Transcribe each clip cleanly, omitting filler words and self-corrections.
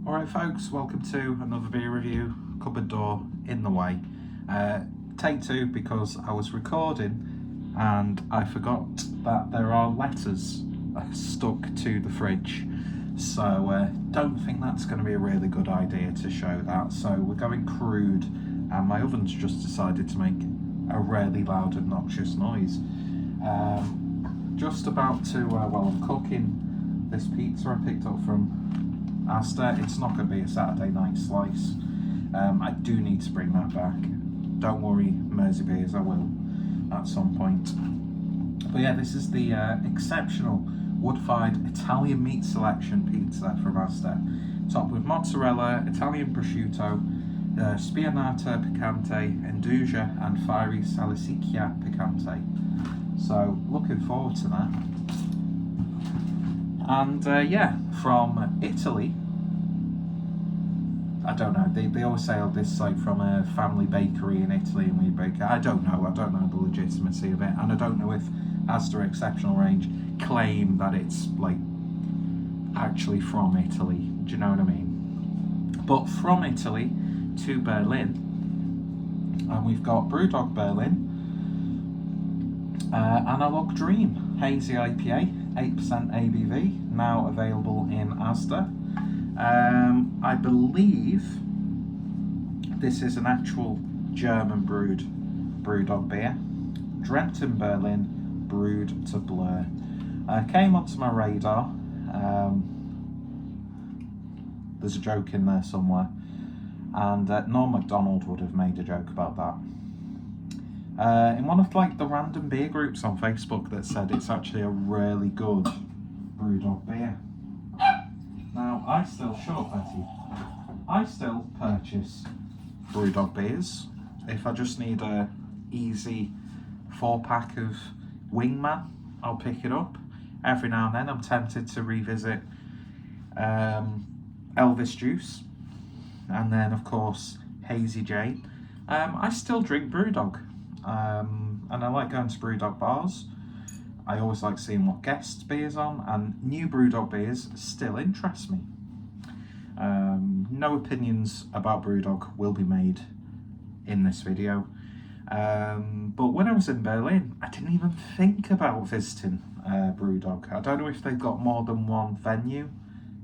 Alright folks, welcome to another beer review, cupboard door in the way. Take two because I was recording and I forgot that there are letters stuck to the fridge. So don't think that's going to be a really good idea to show that. So we're going crude and my oven's just decided to make a really loud obnoxious noise. Just about to, well, I'm cooking this pizza I picked up from Asda. It's not going to be a Saturday night slice. I do need to bring that back. Don't worry, Mersey Beers, I will at some point. But yeah, this is the exceptional wood-fired Italian meat selection pizza from Asda. Topped with mozzarella, Italian prosciutto, spianata picante, Induja and fiery salicicchia picante. So looking forward to that. And yeah, from Italy. I don't know, they always say, oh, this is like from a family bakery in Italy and we bake it. I don't know the legitimacy of it, and I don't know if Asda Exceptional Range claim that it's like actually from Italy, do you know what I mean? But from Italy to Berlin, and we've got BrewDog Berlin, Analogue Dream, Hazy IPA, 8% ABV, now available in Asda. I believe this is an actual German brewed BrewDog beer. Dreamt in Berlin, brewed to blur. Came onto my radar. There's a joke in there somewhere, and Norm Macdonald would have made a joke about that. In one of like the random beer groups on Facebook that said it's actually a really good BrewDog beer. Now, shut up Betty, I still purchase BrewDog beers if I just need a easy 4-pack of Wingman. I'll pick it up. Every now and then I'm tempted to revisit Elvis Juice, and then of course Hazy J. I still drink BrewDog, and I like going to BrewDog bars. I always like seeing what guest beers on, and new BrewDog beers still interest me. No opinions about BrewDog will be made in this video. But when I was in Berlin, I didn't even think about visiting BrewDog. I don't know if they've got more than one venue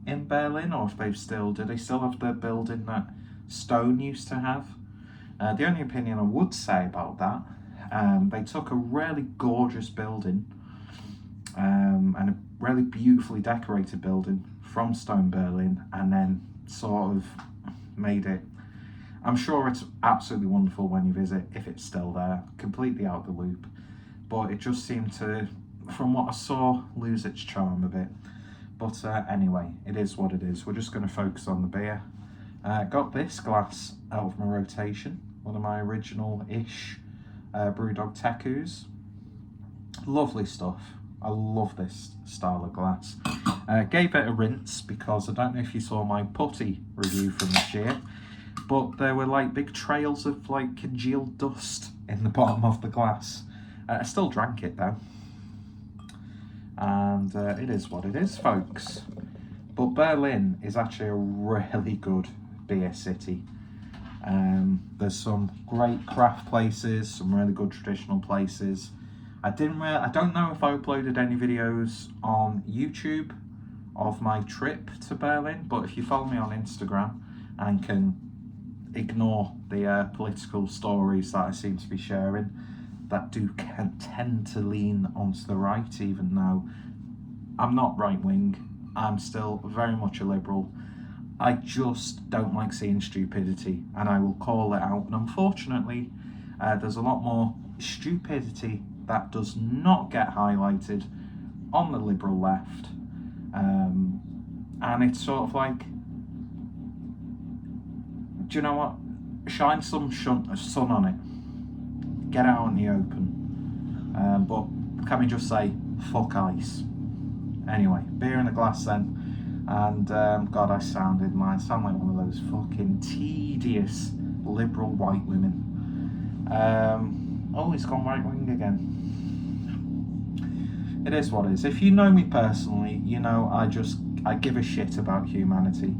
in Berlin, or if do they still have the building that Stone used to have? The only opinion I would say about that, they took a really gorgeous building and a really beautifully decorated building from Stone Berlin, and then sort of made it, I'm sure it's absolutely wonderful when you visit, if it's still there, completely out of the loop, but it just seemed to, from what I saw, lose its charm a bit. But anyway, it is what it is. We're just going to focus on the beer. Got this glass out of my rotation, one of my original-ish BrewDog Tekus. Lovely stuff. I love this style of glass. Gave it a rinse because I don't know if you saw my putty review from this year, but there were like big trails of like congealed dust in the bottom of the glass. I still drank it though, and it is what it is, folks. But Berlin is actually a really good beer city. There's some great craft places, some really good traditional places. I don't know if I uploaded any videos on YouTube of my trip to Berlin, but if you follow me on Instagram and can ignore the political stories that I seem to be sharing, that do tend to lean onto the right, even though I'm not right-wing, I'm still very much a liberal. I just don't like seeing stupidity, and I will call it out. And unfortunately, there's a lot more stupidity that does not get highlighted on the liberal left, and it's sort of like, do you know what? Shine some sun on it. Get out in the open. But can we just say, fuck ice? Anyway, beer in a glass then. And God, I sound like one of those fucking tedious liberal white women. Oh, he's gone right wing again. It is what it is. If you know me personally, you know I give a shit about humanity.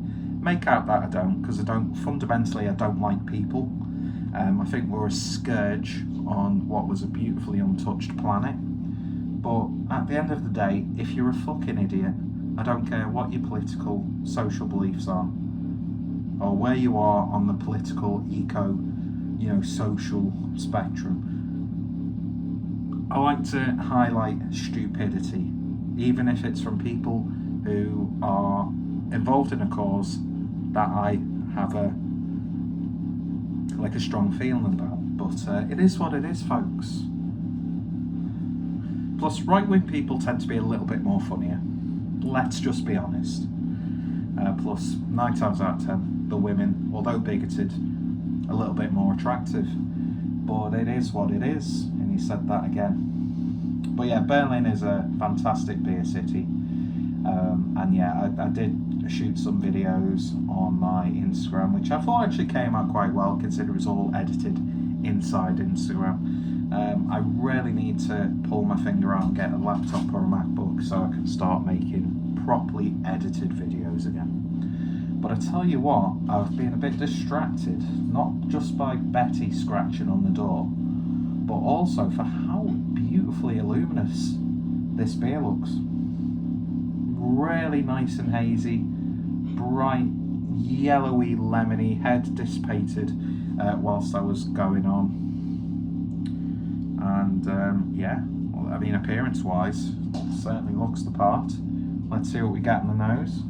make out that I don't, because I don't like people. I think we're a scourge on what was a beautifully untouched planet. But at the end of the day, if you're a fucking idiot, I don't care what your political, social beliefs are, or where you are on the political, social spectrum. I like to highlight stupidity, even if it's from people who are involved in a cause that I have a strong feeling about. But it is what it is, folks. Plus, right-wing people tend to be a little bit more funnier. Let's just be honest. Plus, 9 times out of 10, the women, although bigoted, a little bit more attractive. But it is what it is, and he said that again. But yeah, Berlin is a fantastic beer city. And yeah, I did shoot some videos on my Instagram, which I thought actually came out quite well, considering it was all edited inside Instagram. I really need to pull my finger out and get a laptop or a MacBook so I can start making properly edited videos again. But I tell you what, I've been a bit distracted, not just by Betty scratching on the door, but also for how beautifully luminous this beer looks. Really nice and hazy, bright, yellowy, lemony, head dissipated whilst I was going on. And yeah, well, I mean, appearance-wise, certainly looks the part. Let's see what we get in the nose.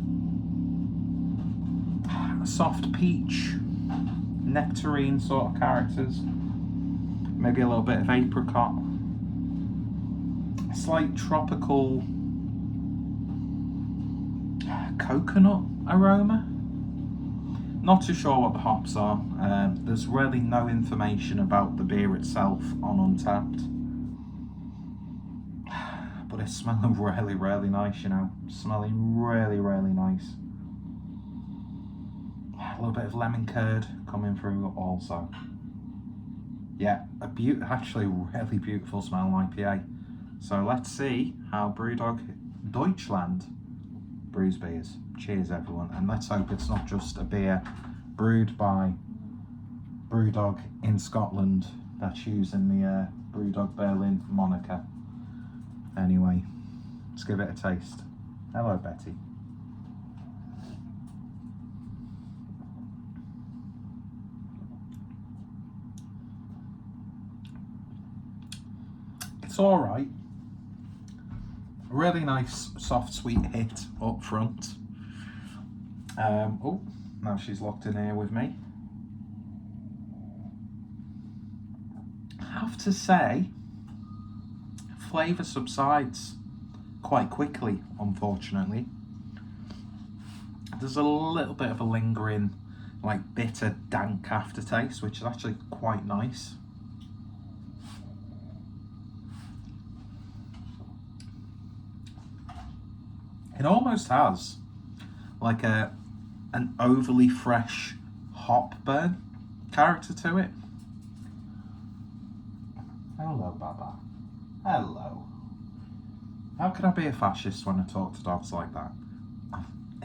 Soft peach, nectarine sort of characters. Maybe a little bit of apricot. A slight tropical coconut aroma. Not too sure what the hops are. There's really no information about the beer itself on Untappd. But it's smelling really, really nice, Smelling really, really nice. A little bit of lemon curd coming through also. Yeah, actually really beautiful smelling IPA. So let's see how BrewDog Deutschland brews beers. Cheers everyone, and let's hope it's not just a beer brewed by BrewDog in Scotland that's using the BrewDog Berlin moniker. Anyway, let's give it a taste. Hello Betty. It's alright. Really nice soft sweet hit up front. Oh, now she's locked in here with me. I have to say, flavour subsides quite quickly, unfortunately. There's a little bit of a lingering, bitter, dank aftertaste, which is actually quite nice. It almost has an overly fresh hop burn character to it. Hello, Baba. Hello. How can I be a fascist when I talk to dogs like that?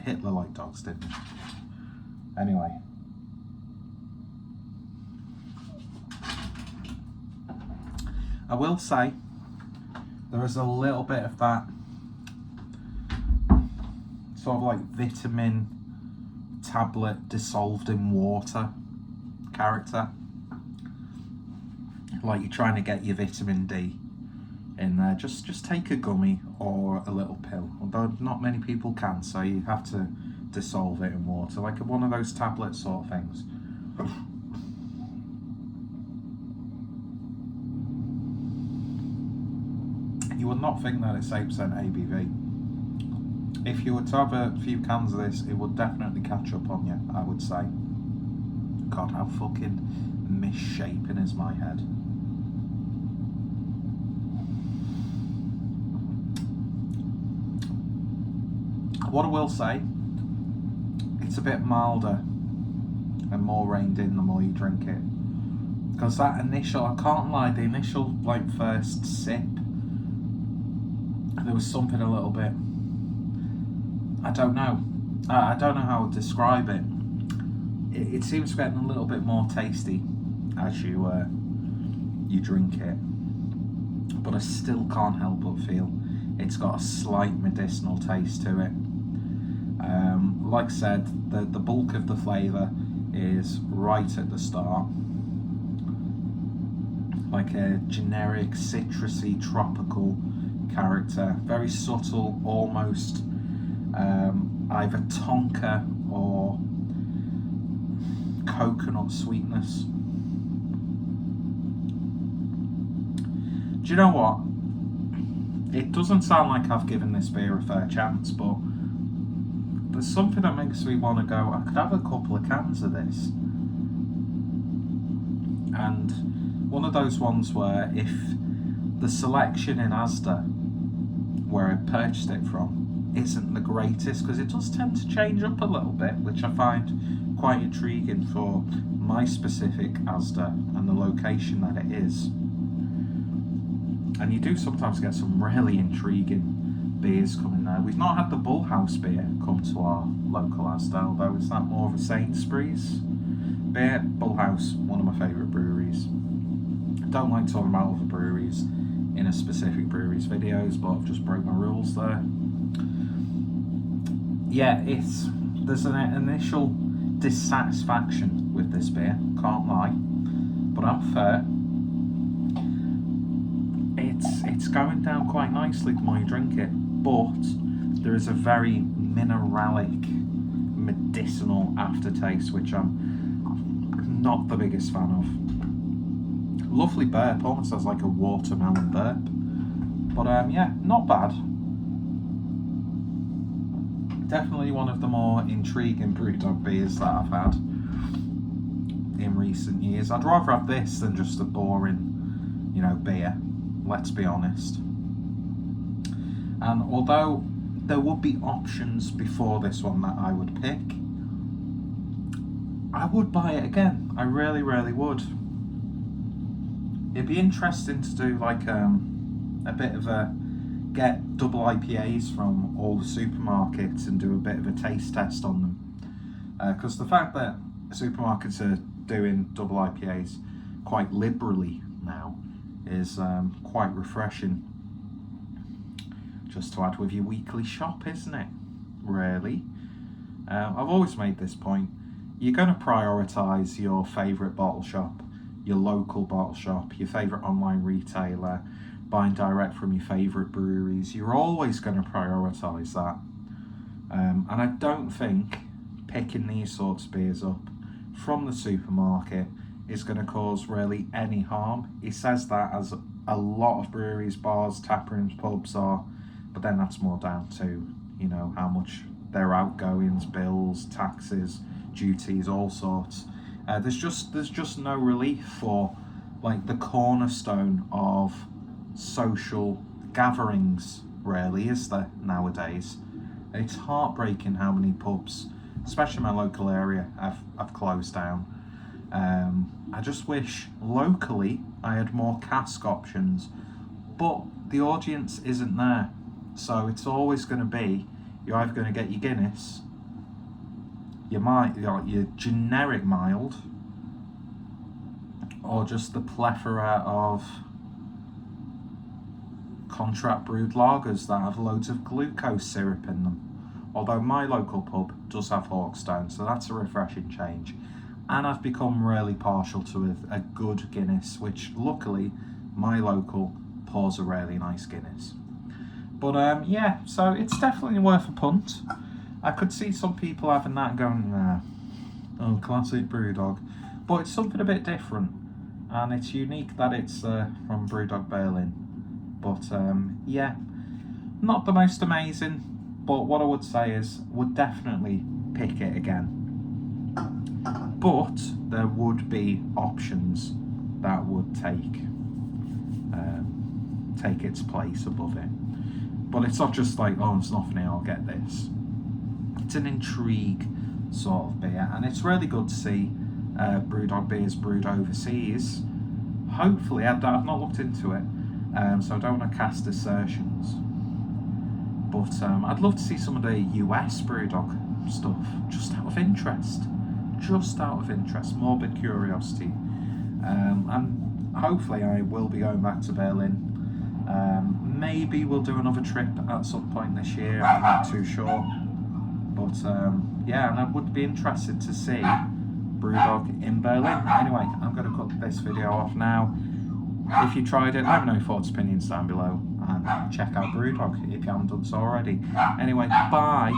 Hitler liked dogs, didn't he? Anyway. I will say, there is a little bit of that sort of vitamin tablet dissolved in water character. Like you're trying to get your vitamin D in there. Just take a gummy or a little pill. Although not many people can, so you have to dissolve it in water. Like one of those tablet sort of things. You would not think that it's 8% ABV. If you were to have a few cans of this, it would definitely catch up on you, I would say. God, how fucking misshapen is my head. What I will say, it's a bit milder and more reined in the more you drink it. Because that initial, I can't lie, the initial first sip, there was something a little bit, I don't know, I don't know how to describe it. It seems getting a little bit more tasty as you drink it, but I still can't help but feel it's got a slight medicinal taste to it. Like I said, the bulk of the flavour is right at the start, like a generic citrusy tropical character, very subtle, almost either tonka or coconut sweetness. Do you know what? It doesn't sound like I've given this beer a fair chance, but there's something that makes me want to go, I could have a couple of cans of this. And one of those ones where if the selection in Asda, where I purchased it from, isn't the greatest, because it does tend to change up a little bit, which I find quite intriguing for my specific Asda and the location that it is. And you do sometimes get some really intriguing beers coming there. We've not had the Bullhouse beer come to our local Asda, although it's that more of a Sainsbury's beer. Bullhouse, one of my favourite breweries. I don't like talking about other breweries in a specific brewery's videos, but I've just broke my rules there. Yeah, there's an initial dissatisfaction with this beer, can't lie, but I'm fair. It's going down quite nicely the more you drink it, but there is a very mineralic, medicinal aftertaste, which I'm not the biggest fan of. Lovely burp, almost has like a watermelon burp, but yeah, not bad. Definitely one of the more intriguing BrewDog beers that I've had in recent years. I'd rather have this than just a boring, beer, let's be honest. And although there would be options before this one that I would pick, I would buy it again. I really, really would. It'd be interesting to do like a bit of a get double IPAs from all the supermarkets and do a bit of a taste test on them. Because the fact that supermarkets are doing double IPAs quite liberally now is quite refreshing. Just to add with your weekly shop, isn't it? Really. I've always made this point. You're going to prioritise your favourite bottle shop, your local bottle shop, your favourite online retailer, buying direct from your favourite breweries. You're always going to prioritise that. And I don't think picking these sorts of beers up from the supermarket is going to cause really any harm. He says that as a lot of breweries, bars, tap rooms, pubs are, but then that's more down to, how much their outgoings, bills, taxes, duties, all sorts. There's just no relief for like the cornerstone of social gatherings, really, is there nowadays? It's heartbreaking how many pubs, especially in my local area, have closed down. I just wish locally I had more cask options, but the audience isn't there. So it's always going to be, you're either going to get your Guinness, your generic mild, or just the plethora of contract brewed lagers that have loads of glucose syrup in them. Although my local pub does have Hawkstone, so that's a refreshing change. And I've become really partial to a good Guinness, which luckily my local pours a really nice Guinness. But yeah, so it's definitely worth a punt. I could see some people having that and going, oh, classic BrewDog. But it's something a bit different, and it's unique that it's from BrewDog Berlin. But yeah, not the most amazing, but what I would say is, would definitely pick it again. But there would be options that would take its place above it. But it's not just like, oh, it's nothing here, I'll get this. It's an intrigue sort of beer, and it's really good to see BrewDog beers brewed overseas. Hopefully, I've not looked into it, so I don't want to cast assertions. But I'd love to see some of the US BrewDog stuff, just out of interest. Morbid curiosity. And hopefully I will be going back to Berlin. Maybe we'll do another trip at some point this year, I'm not too sure. But yeah, and I would be interested to see BrewDog in Berlin. Anyway, I'm going to cut this video off now. If you tried it, let me know your thoughts, opinions down below, and check out BrewDog if you haven't done so already. Anyway, bye.